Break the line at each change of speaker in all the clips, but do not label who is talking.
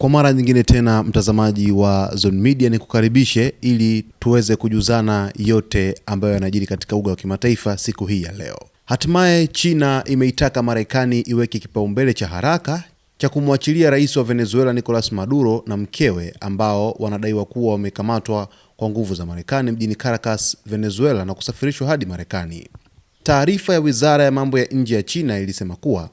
Kwa mara nyingine tena, mtazamaji wa Zone Media, ni kukaribishe ili tuweze kujuzana yote ambayo yanajiri katika uga wa kimataifa siku hii ya leo. Hatimaye China imeitaka Marekani iweke kipaumbele cha haraka cha kumwachilia rais wa Venezuela Nicolas Maduro na mkewe ambao wanadaiwa kuwa wamekamatwa kwa nguvu za Marekani mjini Caracas, Venezuela na kusafirishwa hadi Marekani. Taarifa ya Wizara ya Mambo ya Nje ya China ilisema kuwa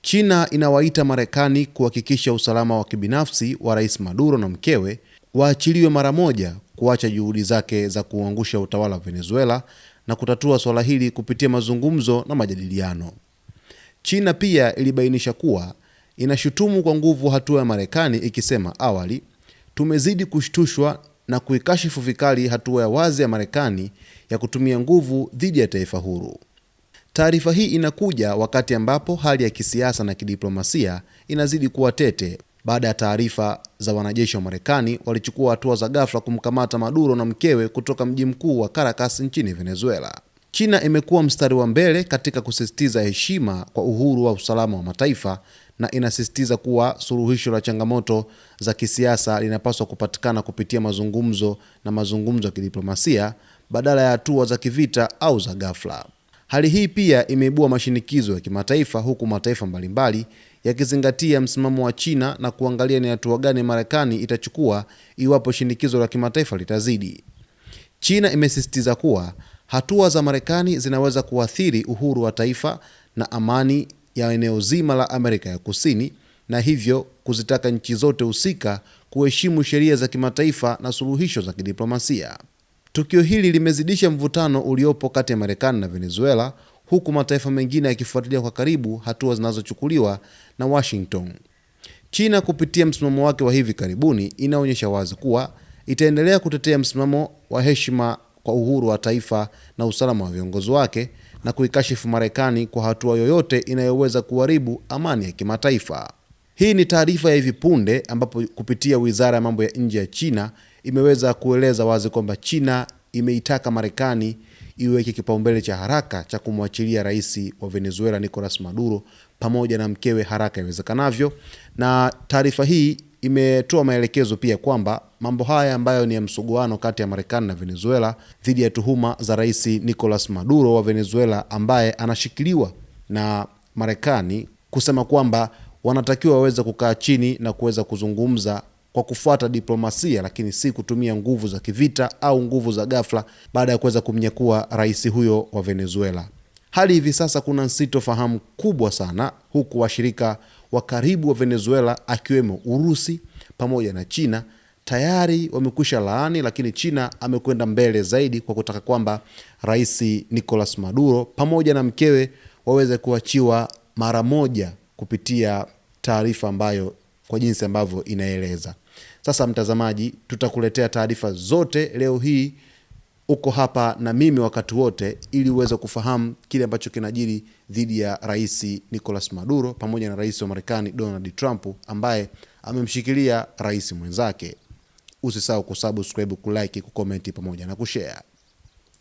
China inawaita Marekani kuhakikisha usalama wa kibinafsi wa Rais Maduro na mkewe waachiliwe mara moja, kuacha juhudi zake za kuangusha utawala wa Venezuela na kutatua swala hili kupitia mazungumzo na majadiliano. China pia ilibainisha kuwa inashutumu kwa nguvu hatua ya Marekani, ikisema awali, tumezidi kushtushwa na kuikashifu vikali hatua ya wazi ya Marekani ya kutumia nguvu dhidi ya taifa huru. Taarifa hii inakuja wakati ambapo hali ya kisiasa na kidiplomasia inazidi kuwa tete baada ya taarifa za wanajeshi wa Marekani walichukua hatua za ghafla kumkamata Maduro na mkewe kutoka mji mkuu wa Caracas nchini Venezuela. China imekuwa mstari wa mbele katika kusisitiza heshima kwa uhuru wa usalama wa mataifa na inasisitiza kuwa suluhisho la changamoto za kisiasa linapaswa kupatikana kupitia mazungumzo ya kidiplomasia badala ya hatua za kivita au za ghafla. Hali hii pia imeibua mashinikizo ya kimataifa, huku mataifa mbalimbali yakizingatia msimamo wa China na kuangalia ni hatua gani Marekani itachukua iwapo shinikizo la kimataifa litazidi. China imesisitiza kuwa hatua za Marekani zinaweza kuathiri uhuru wa taifa na amani ya eneo zima la Amerika ya Kusini, na hivyo kuzitaka nchi zote husika kuheshimu sheria za kimataifa na suluhisho za kidiplomasia. Tukio hili limezidisha mvutano uliopo kati ya Marekani na Venezuela, huku mataifa mengine yakifuatilia kwa karibu hatua zinazochukuliwa na Washington. China kupitia msimamo wake wa hivi karibuni inaonyesha wazi kuwa itaendelea kutetea msimamo wa heshima kwa uhuru wa taifa na usalama wa viongozi wake na kuikashifu Marekani kwa hatua yoyote inayoweza kuharibu amani ya kimataifa. Hii ni taarifa ya hivi punde ambapo kupitia Wizara ya Mambo ya Nje ya China imeweza kueleza wazi kwamba China imeitaka Marekani iweke kipaumbele cha haraka cha kumwachilia rais wa Venezuela Nicolas Maduro pamoja na mkewe haraka iwezekanavyo, na taarifa hii imetoa maelekezo pia kwamba mambo haya ambayo ni ya msuguano kati ya Marekani na Venezuela dhidi ya tuhuma za rais Nicolas Maduro wa Venezuela ambaye anashikiliwa na Marekani, kusema kwamba wanatakiwa waweze kukaa chini na kuweza kuzungumza kwa kufuata diplomasia, lakini si kutumia nguvu za kivita au nguvu za ghafla baada ya kuweza kumnyakua rais huyo wa Venezuela. Hali hivi sasa kuna sitofahamu kubwa sana, huku washirika wa karibu wa Venezuela akiwemo Urusi pamoja na China tayari wamekwisha laani, lakini China amekwenda mbele zaidi kwa kutaka kwamba rais Nicolas Maduro pamoja na mkewe waweze kuachiwa mara moja kupitia taarifa ambayo kwa jinsi ambavyo inaeleza. Sasa mtazamaji, tutakuletea taarifa zote leo hii, uko hapa na mimi wakati wote, ili uweze kufahamu kile ambacho kinajiri dhidi ya rais Nicolas Maduro pamoja na rais wa Marekani Donald Trump ambaye amemshikilia rais mwenzake. Usisahau kusubscribe, kulike, kucomment pamoja na kushare.